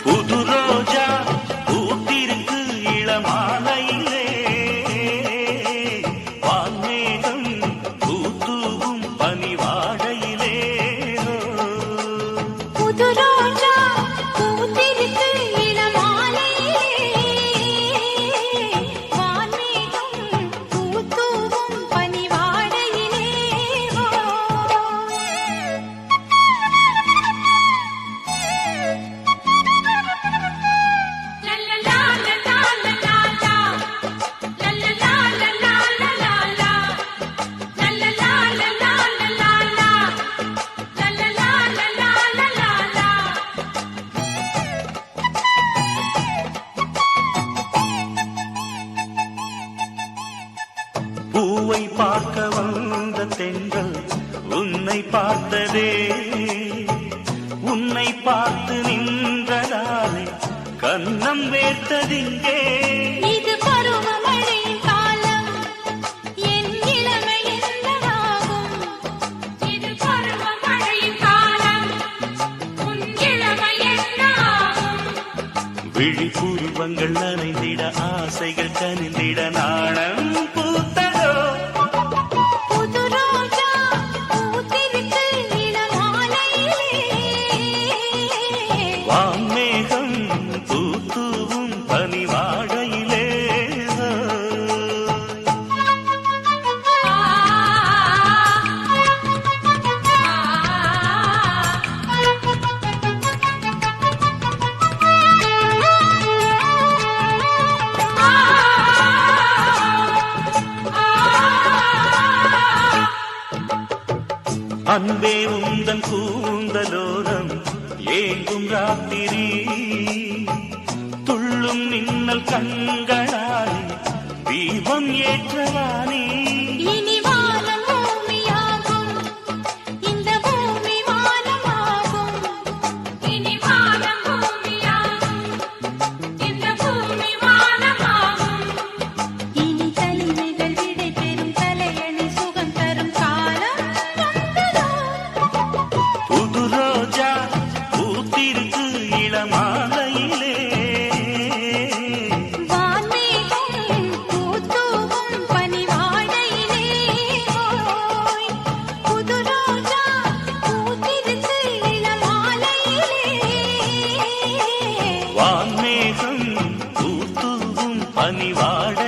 புது ரோஜா பூத்திருக்கு இளமாலையிலே, வான்மேகம் பூத்தூவும் பனிவாடையிலே. புது ரோஜா பூத்திருக்கு இளமாலையிலே, வான்மேகம் பூத்தூவும் பனிவாடையிலே. பூவை பார்க்க வந்த தென்றல் உன்னை பார்த்ததே, உன்னை பார்த்து நின்றதாலே கன்னம் வேர்த்ததிங்கே. இது பருவமழையின் காலம், என் இளமை என்னவாகும்? இது பருவமழையின் காலம், உன் இளமை என்னாகும்? விழிப்புருவங்கள் நனைந்திட ஆசைகள் கனிந்திட நாணம் பூத்ததோ. புது ரோஜா பூத்திருக்கு இளமாலையிலே, வான்மேகம் பூத்தூவும் பனிவாடையிலே. அன்பே உந்தன் கூந்தலோரம் ஏங்கும் ராத்திரி, துள்ளும் மின்னல் கண்களாலே தீபம் ஏற்றவானே. இனி வானம் பூமியாகும், இந்த பூமி வானமாகும். இனி வானம் பூமியாகும், இந்த பூமி வானமாகும். இனி தனிமைகள் விடை பெறும், தலையணி சுகம் தரும் காலம் வந்ததோ. புது ரோஜா பூத்திருக்கு இளமாலையிலே, வான்மேகம் பூத்தூவும் பனிவாடையிலே. ஓய், புது ரோஜா பூத்திருக்கு இளமாலையிலே, வான்மேகம் பூத்தூவும் பனிவாடை.